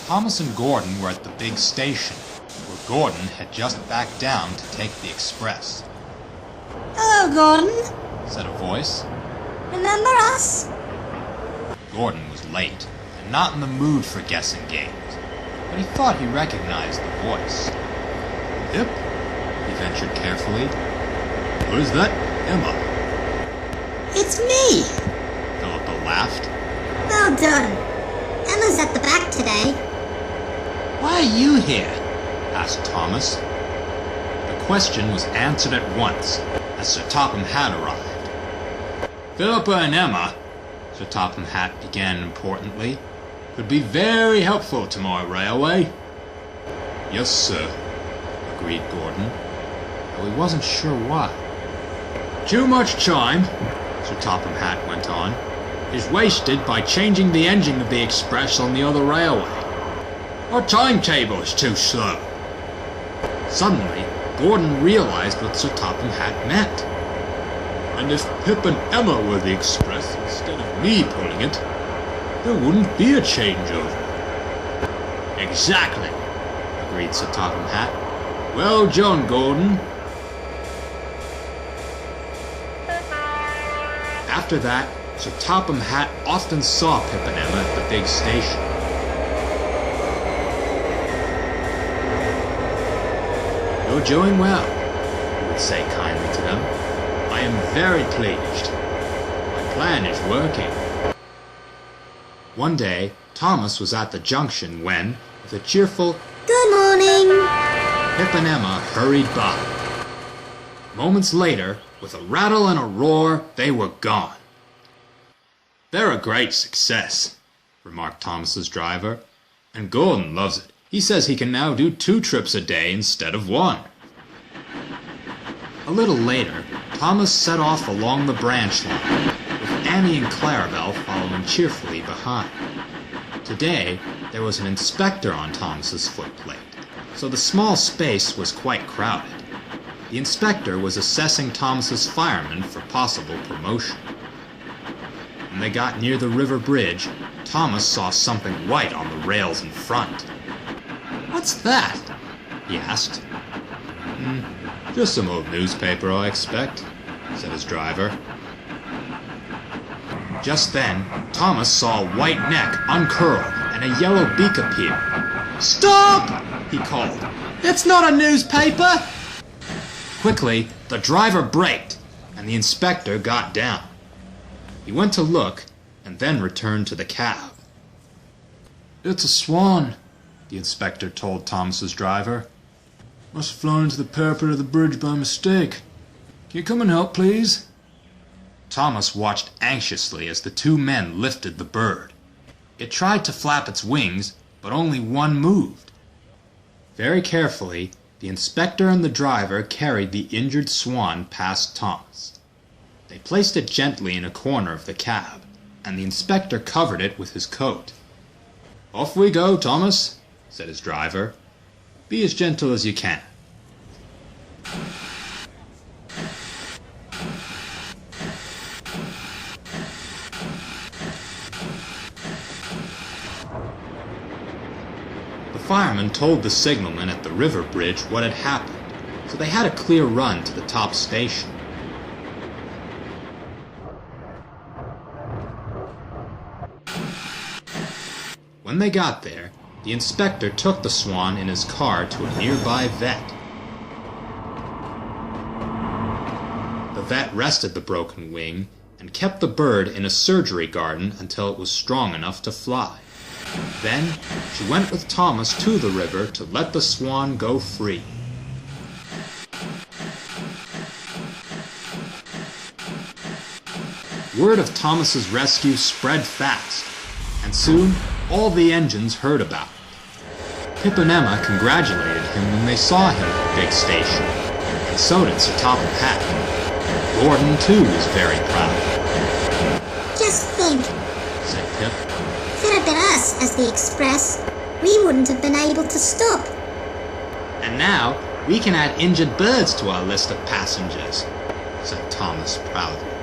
Thomas and Gordon were at the big station, where Gordon had just backed down to take the express. "Hello, Gordon," said a voice. "Remember us?" Gordon was late, and not in the mood for guessing games, but he thought he recognized the voice. "Pip?" he ventured carefully. "Or is that Emma?" "It's me." Philippa laughed. "Well done. Emma's at the back today." "Why are you here?" asked Thomas. The question was answered at once, as Sir Topham Hatt arrived. "Philippa and Emma," Sir Topham Hatt began importantly, "could be very helpful to my railway." "Yes, sir," agreed Gordon, though he wasn't sure why. "Too much time," Sir Topham Hatt went on, "is wasted by changing the engine of the express on the other railway. Our timetable is too slow." Suddenly, Gordon realized what Sir Topham Hatt meant. "And if Pip and Emma were the express instead of me pulling it, there wouldn't be a changeover." "Exactly," agreed Sir Topham Hatt. "Well done, Gordon." After that, Sir Topham Hatt often saw Pip and Emma at the big station. "You're doing well," he would say kindly to them. "I am very pleased. My plan is working." One day, Thomas was at the junction when, with a cheerful "Good morning," Pip and Emma hurried by. Moments later, with a rattle and a roar, they were gone. "They're a great success," remarked Thomas's driver, "and Gordon loves it. He says he can now do 2 trips a day instead of 1. A little later, Thomas set off along the branch line, with Annie and Clarabelle following cheerfully behind. Today, there was an inspector on Thomas's footplate, so the small space was quite crowded. The inspector was assessing Thomas's firemen for possible promotion. When they got near the river bridge, Thomas saw something white on the rails in front. "What's that?" he asked. Just some old newspaper, I expect," said his driver. Just then, Thomas saw a white neck uncurl and a yellow beak appear. "Stop!" he called. "It's not a newspaper!" Quickly, the driver braked, and the inspector got down. He went to look, and then returned to the cab. "It's a swan," the inspector told Thomas's driver. "Must have flown into the parapet of the bridge by mistake. Can you come and help, please?" Thomas watched anxiously as the 2 men lifted the bird. It tried to flap its wings, but only one moved. Very carefully, the inspector and the driver carried the injured swan past Thomas. They placed it gently in a corner of the cab, and the inspector covered it with his coat. "Off we go, Thomas," said his driver. "Be as gentle as you can." The fireman told the signalman at the river bridge what had happened, so they had a clear run to the top station. When they got there, the inspector took the swan in his car to a nearby vet. The vet rested the broken wing and kept the bird in a surgery garden until it was strong enough to fly. Then she went with Thomas to the river to let the swan go free. Word of Thomas's rescue spread fast, and soon all the engines heard about it. Pip and Emma congratulated him when they saw him at the big station, and so did Sir Topham Hatt. Gordon, too, was very proud. "Just think," said Pip. "if it had been us as the express, we wouldn't have been able to stop." "And now we can add injured birds to our list of passengers," said Thomas proudly.